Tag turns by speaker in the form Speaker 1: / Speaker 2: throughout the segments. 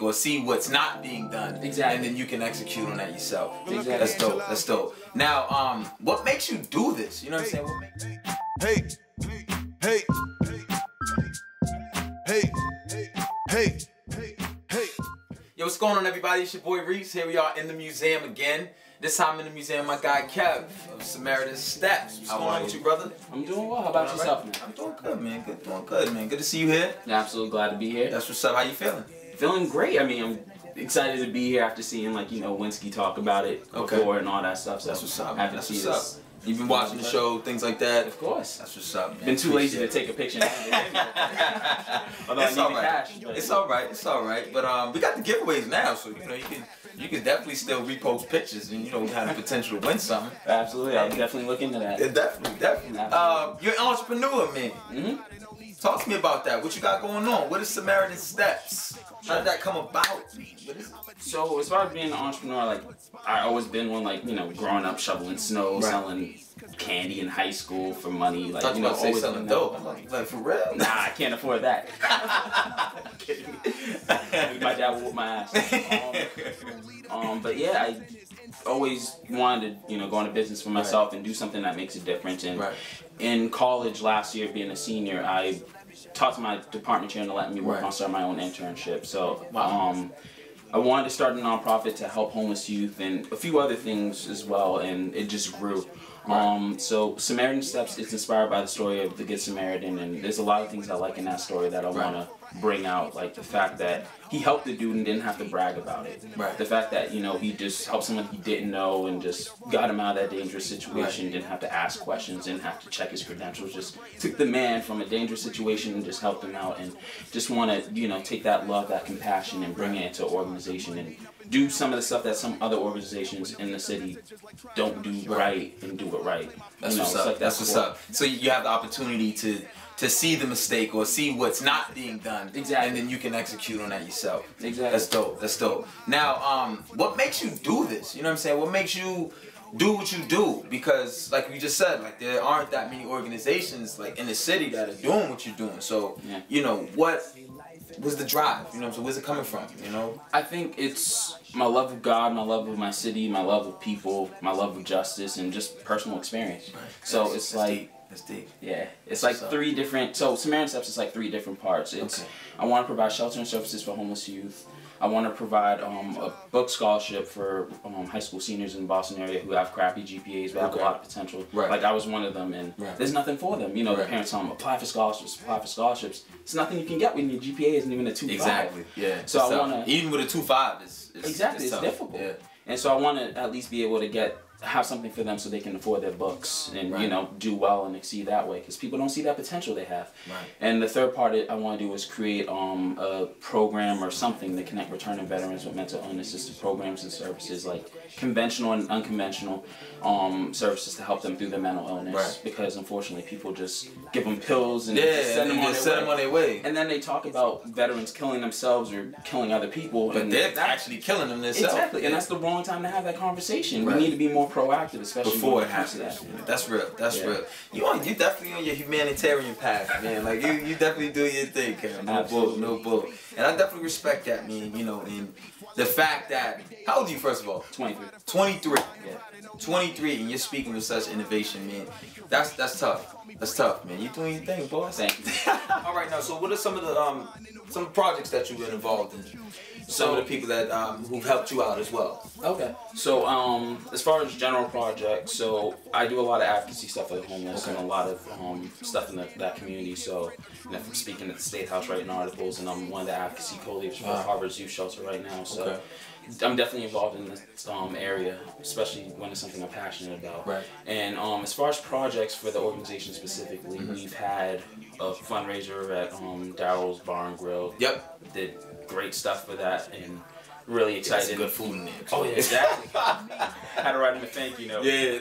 Speaker 1: or see what's not being done.
Speaker 2: Exactly.
Speaker 1: And then you can execute on that yourself.
Speaker 2: Exactly.
Speaker 1: That's dope. That's dope. Now, what makes you do this? You know what I'm saying? What makes...
Speaker 3: Hey, hey, hey, hey, hey.
Speaker 1: Yo, what's going on, everybody? It's your boy Reese. Here we are in the museum again. This time in the museum, my guy Kev of Samaritans Steps. What's going on with you, brother?
Speaker 2: I'm doing well. How about yourself, man?
Speaker 1: I'm doing good, man. Doing good, man. Good to see you here.
Speaker 2: Yeah, absolutely glad to be here.
Speaker 1: That's what's up. How you feeling?
Speaker 2: Feeling great. I mean, I'm excited to be here after seeing, like, you know, Winsky talk about it before and all that stuff. So
Speaker 1: that's what's up.
Speaker 2: Happy to see this.
Speaker 1: You've been watching the show, things like that?
Speaker 2: Of course.
Speaker 1: That's what's up, man.
Speaker 2: Been too lazy to take a picture. Although
Speaker 1: it's all right.
Speaker 2: Cash,
Speaker 1: it's all right. It's all right. But we got the giveaways now, so you know you can definitely still repost pictures, and you know we have the potential to win something.
Speaker 2: Absolutely, I'll definitely look into that.
Speaker 1: Yeah, definitely. You're an entrepreneur, man. Talk to me about that. What you got going on? What is Samaritans Steps? How did that come about? What is it?
Speaker 2: So as far as being an entrepreneur, like I always been one, like, you know, growing up shoveling snow, selling candy in high school for money, like, you know, always
Speaker 1: selling dope. I'm like, for real?
Speaker 2: Nah, I can't afford that. Kidding me. My dad would whoop my ass. But yeah, I always wanted to, you know, go into business for myself and do something that makes a difference. And in college last year, being a senior, I talked to my department chair to let me work on starting my own internship. So I wanted to start a nonprofit to help homeless youth and a few other things as well, and it just grew. So Samaritans Steps is inspired by the story of the Good Samaritan, and there's a lot of things I like in that story that I want to bring out, like the fact that he helped the dude and didn't have to brag about it. The fact that, you know, he just helped someone he didn't know and just got him out of that dangerous situation, didn't have to ask questions, didn't have to check his credentials, just took the man from a dangerous situation and just helped him out, and just want to, you know, take that love, that compassion and bring it into an organization and do some of the stuff that some other organizations in the city don't do right and do it right.
Speaker 1: That's what's up. That's what's up. So you have the opportunity to see the mistake or see what's not being done, and then you can execute on that yourself. That's dope. That's dope. Now, what makes you do this? You know what I'm saying? What makes you do what you do? Because, like we just said, like there aren't that many organizations like in the city that are doing what you're doing. So, you know, what was the drive? You know, so where's it coming from? You know,
Speaker 2: I think it's my love of God, my love of my city, my love of people, my love of justice, and just personal experience. So it's like.
Speaker 1: That's deep.
Speaker 2: Yeah, it's like three different. So Samaritans Steps is like three different parts. It's I want to provide shelter and services for homeless youth. I want to provide a book scholarship for high school seniors in the Boston area who have crappy GPAs but have a lot of potential. Like I was one of them, and there's nothing for them. You know, their parents tell them apply for scholarships, apply for scholarships. It's nothing you can get when your GPA isn't even a 2.5.
Speaker 1: Exactly. Yeah.
Speaker 2: So I want to
Speaker 1: even with a 2.5, it's
Speaker 2: difficult. Yeah. And so I want to at least be able to have something for them so they can afford their books and you know, do well and exceed that way, because people don't see that potential they have. And the third part I want to do is create a program or something to connect returning veterans with mental illness assisted programs and services, like conventional and unconventional services to help them through their mental illness, because unfortunately people just give them pills and send them on their way. And then they talk about veterans killing themselves or killing other people,
Speaker 1: but they're actually killing them themselves.
Speaker 2: Exactly, and that's the wrong time to have that conversation. We need to be more proactive, especially
Speaker 1: before it happens. That's real. That's real. You definitely on your humanitarian path, man. Like you definitely do your thing, Cam. No bull, no bull. And I definitely respect that, man. You know, and the fact that, how old are you, first of all?
Speaker 2: 23.
Speaker 1: 23. Yeah. 23, and you're speaking with such innovation, man. That's tough. That's tough, man. You doing your thing, boss.
Speaker 2: Thank you.
Speaker 1: All right, now, so what are some of the projects that you've been involved in? Some of the people that who've helped you out as well.
Speaker 2: Okay. So as far as general projects, so I do a lot of advocacy stuff for the homeless and a lot of stuff in that community. So I'm speaking at the State House, writing articles, and I'm one of the advocacy co-leaders for Harvard's Youth Shelter right now. So I'm definitely involved in this area, especially when it's something I'm passionate about. And as far as projects for the organization specifically, we've had a fundraiser at Daryl's Bar and Grill. Did great stuff for that, and really excited.
Speaker 1: Some good food in there.
Speaker 2: Oh yeah, exactly. Had to write him a thank you note.
Speaker 1: Yeah.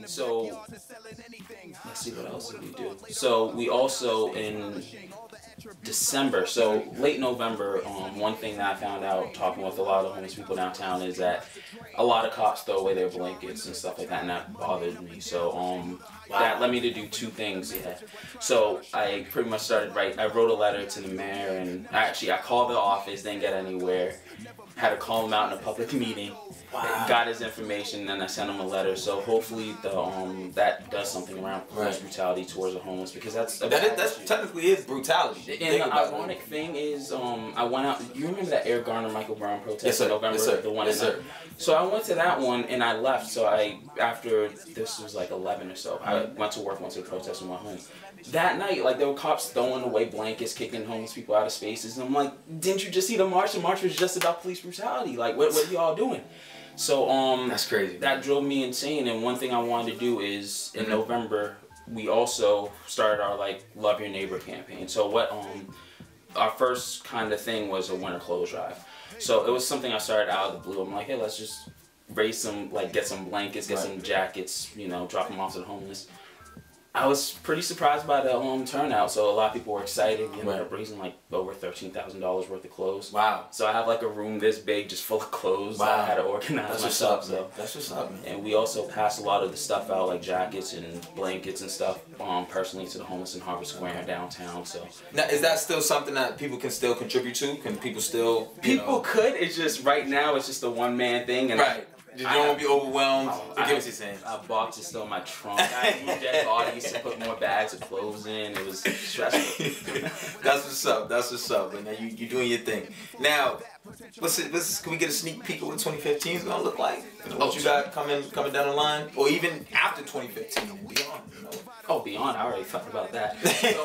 Speaker 2: So let's see, what else did we do? So we also December, so late November. One thing that I found out talking with a lot of homeless people downtown is that a lot of cops throw away their blankets and stuff like that, and that bothered me. So that led me to do two things. Yeah. So I pretty much started I wrote a letter to the mayor, and actually I called the office, didn't get anywhere. Had to call him out in a public meeting. Wow. Got his information, and I sent him a letter. So hopefully that does something around police brutality towards the homeless, because that's
Speaker 1: technically is brutality.
Speaker 2: And the ironic thing is, I went out. You remember that Eric Garner, Michael Brown protest in November?
Speaker 1: Yes, sir.
Speaker 2: The one.
Speaker 1: Yes, sir.
Speaker 2: So I went to that one and I left. So after this was like 11 or so, I went to work, went to the protest, and went home. That night, like, there were cops throwing away blankets, kicking homeless people out of spaces, and I'm like, didn't you just see the march? The march was just about police brutality. Like, what are y'all doing? So
Speaker 1: that's crazy.
Speaker 2: That drove me insane. And one thing I wanted to do is in November, we also started our Love Your Neighbor campaign. So what our first kind of thing was a winter clothes drive. So it was something I started out of the blue. I'm like, hey, let's just raise some, get some blankets, get some jackets, drop them off to the homeless. I was pretty surprised by the turnout. So a lot of people were excited. We ended up raising over $13,000 worth of clothes.
Speaker 1: Wow.
Speaker 2: So I have a room this big just full of clothes. Wow. I had to organize myself.
Speaker 1: That's what's up, man.
Speaker 2: And we also passed a lot of the stuff out, like jackets and blankets and stuff, personally to the homeless in Harvard Square downtown. So
Speaker 1: now, is that still something that people can still contribute to? Can people still?
Speaker 2: People could. It's just right now it's just a one-man thing. And
Speaker 1: right. You don't want to be overwhelmed. I get what you're saying.
Speaker 2: I boxes still in my trunk. I moved dead bodies to put more bags of clothes in. It was stressful.
Speaker 1: That's what's up. That's what's up. And now you doing your thing. Now, can we get a sneak peek of what 2015 is gonna look like? What you got coming down the line, or even after 2015 and beyond?
Speaker 2: Oh, beyond. I already thought about that. So,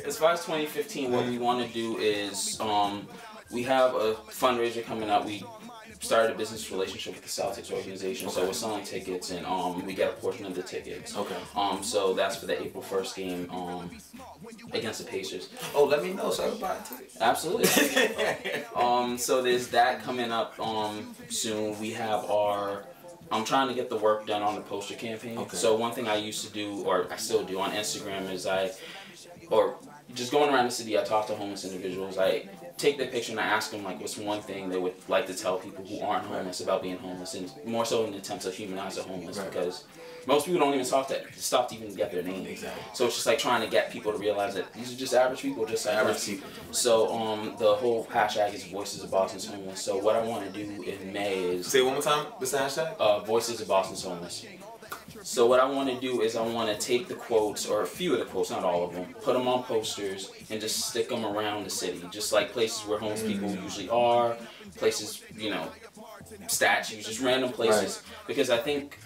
Speaker 2: as far as 2015, what we want to do is we have a fundraiser coming up. We started a business relationship with the Celtics organization, so we're selling tickets, and we get a portion of the tickets. Okay. So that's for the April 1st game against the Pacers.
Speaker 1: Oh, let me know so I can buy a ticket.
Speaker 2: Absolutely. So there's that coming up soon. We have I'm trying to get the work done on the poster campaign. Okay. So one thing I used to do, or I still do on Instagram, is just going around the city, I talk to homeless individuals. I take their picture and I ask them what's one thing they would like to tell people who aren't homeless about being homeless, and more so in an attempt to humanize the homeless, because most people don't even stop to even get their name. Exactly. So it's just trying to get people to realize that these are just average people, just like average people. So the whole hashtag is Voices of Boston's Homeless. So what I want to do in May is...
Speaker 1: Say it one more time, what's the hashtag?
Speaker 2: Voices of Boston's Homeless. So what I want to do is I want to take the quotes, or a few of the quotes, not all of them, put them on posters and just stick them around the city, just places where homeless people usually are, places, statues, just random places. Because I think,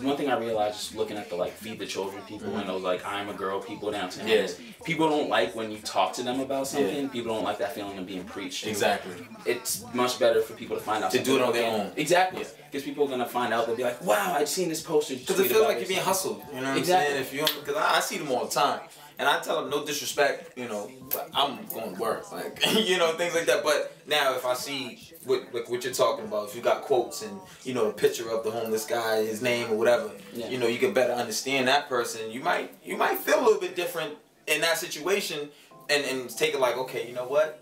Speaker 2: one thing I realized just looking at the Feed the Children people and those I'm a Girl people downtown is people don't like when you talk to them about something. People don't like that feeling of being preached.
Speaker 1: Exactly.
Speaker 2: It's much better for people to find out.
Speaker 1: To do it on their own.
Speaker 2: Exactly. Because people are going to find out, they'll be like, wow, I've seen this poster.
Speaker 1: Because it feels like you're being hustled. You know what I'm saying? Because I see them all the time. And I tell them, no disrespect, but I'm going to work. Things like that. But now if I see what you're talking about, if you got quotes and, a picture of the homeless guy, his name or whatever, you can better understand that person. You might feel a little bit different in that situation and take it okay, you know what?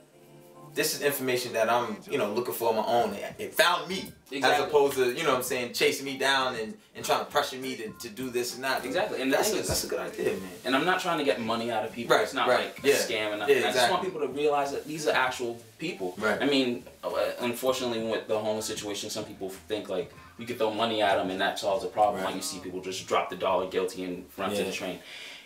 Speaker 1: This is information that I'm, looking for on my own. It found me, as opposed to, chasing me down and trying to pressure me to do this and that.
Speaker 2: Exactly, and
Speaker 1: that's a good idea, man.
Speaker 2: And I'm not trying to get money out of people. Right, it's not a scam or nothing. Yeah, exactly. I just want people to realize that these are actual people. Right. I mean, unfortunately, with the homeless situation, some people think you could throw money at them and that solves the problem. You see people just drop the dollar guilty and run to the train.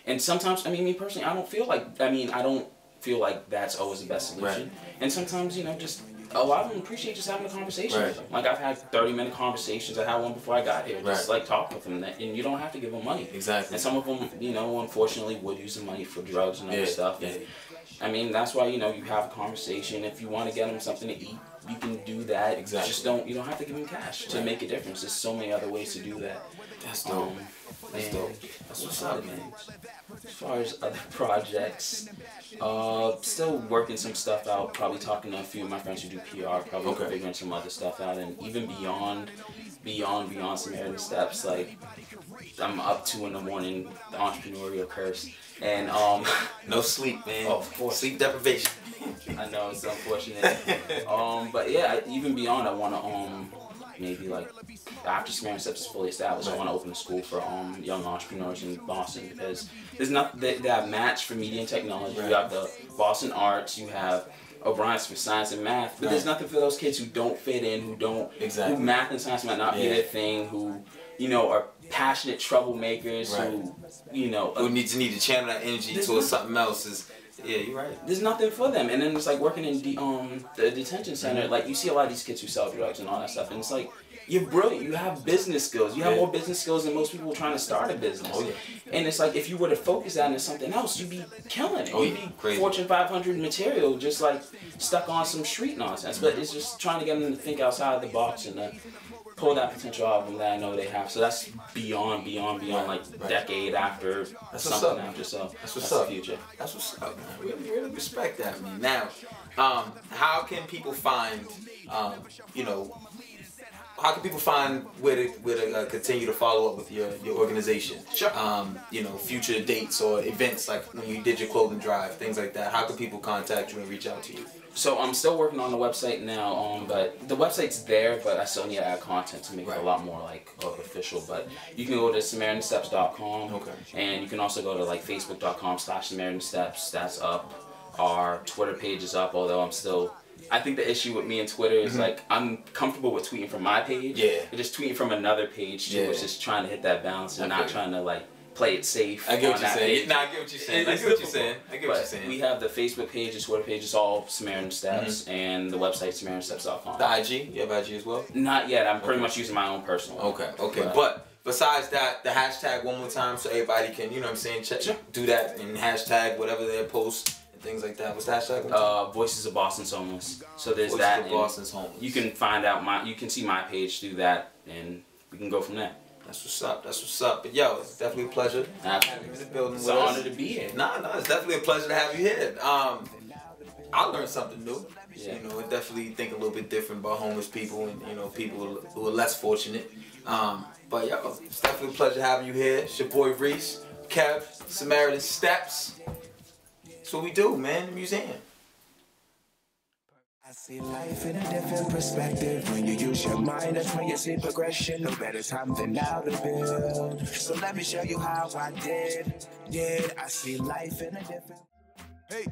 Speaker 2: And sometimes, me personally, I don't feel like that's always the best solution. Right. And sometimes, just a lot of them appreciate just having a conversation with them. I've had 30-minute conversations. I had one before I got here. Just talk with them, and you don't have to give them money. Exactly. And some of them, unfortunately, would use the money for drugs and other stuff. And, that's why you have a conversation. If you want to get them something to eat, you can do that. Exactly. Just you don't have to give them cash to make a difference. There's so many other ways to do that.
Speaker 1: That's dope. That's dope.
Speaker 2: That's what's up, man. As far as other projects, still working some stuff out. Probably talking to a few of my friends who do PR. Probably figuring some other stuff out, and even beyond Samaritans Steps. I'm up 2 in the morning. The entrepreneurial curse. And
Speaker 1: no sleep, man.
Speaker 2: Oh, of course.
Speaker 1: Sleep deprivation.
Speaker 2: I know it's unfortunate. But yeah, even beyond, I want to maybe like after Samaritans Steps is fully established, I want to open a school for young entrepreneurs in Boston, because there's not they have match for media and technology. You have the Boston Arts, you have O'Brien's for science and math, but there's nothing for those kids who don't fit in, who math and science might not be their thing, who are passionate troublemakers, who
Speaker 1: need to channel that energy towards something else. Yeah, you're right.
Speaker 2: There's nothing for them, and then it's like working in the detention center. Like you see a lot of these kids who sell drugs and all that stuff, and it's like you're brilliant. You have business skills. You have more business skills than most people trying to start a business. And it's like if you were to focus that into something else, you'd be killing it. You'd be crazy. Fortune 500 material, just like stuck on some street nonsense. But it's just trying to get them to think outside the box and pull that potential out of them that I know they have. So that's beyond like decade after something after. So that's the future.
Speaker 1: That's what's up, man. Really respect that, man. Now, how can people find, how can people find where to continue to follow up with your organization?
Speaker 2: Sure.
Speaker 1: Future dates or events, like when you did your clothing drive, things like that. How can people contact you and reach out to you?
Speaker 2: So I'm still working on the website now, but the website's there, but I still need to add content to make it a lot more like official. But you can go to SamaritanSteps.com, and you can also go to like Facebook.com/SamaritanSteps. That's up. Our Twitter page is up, although I think the issue with me and Twitter is like I'm comfortable with tweeting from my page, and just tweeting from another page too. It's just trying to hit that balance and not trying to like play it safe.
Speaker 1: I get what you're saying. I get what you're saying.
Speaker 2: We have the Facebook page, the Twitter page. It's all Samaritans Steps, and the website SamaritanSteps.com.
Speaker 1: The IG? You have IG as well?
Speaker 2: Not yet. I'm pretty much using my own personal.
Speaker 1: Okay. But besides that, the hashtag one more time so everybody can, do that and hashtag whatever they post. Things like that. What's the hashtag?
Speaker 2: Voices of Boston's Homeless. So there's
Speaker 1: Voices
Speaker 2: that.
Speaker 1: Of Boston's Homeless.
Speaker 2: You can find out you can see my page through that, and we can go from there.
Speaker 1: That's what's up. But yo, it's definitely a pleasure.
Speaker 2: Absolutely.
Speaker 1: In the building
Speaker 2: it's an honor to be here.
Speaker 1: No, it's definitely a pleasure to have you here. I learned something new. I definitely think a little bit different about homeless people and people who are less fortunate. But yo, it's definitely a pleasure having you here. It's your boy Reese, Kev, Samaritans Steps. That's what we do, man, the museum.
Speaker 4: I see life in a different perspective. When you use your mind, that's when you see progression. No better time than now to build. So let me show you how I did. I see life in a different...
Speaker 3: Hey.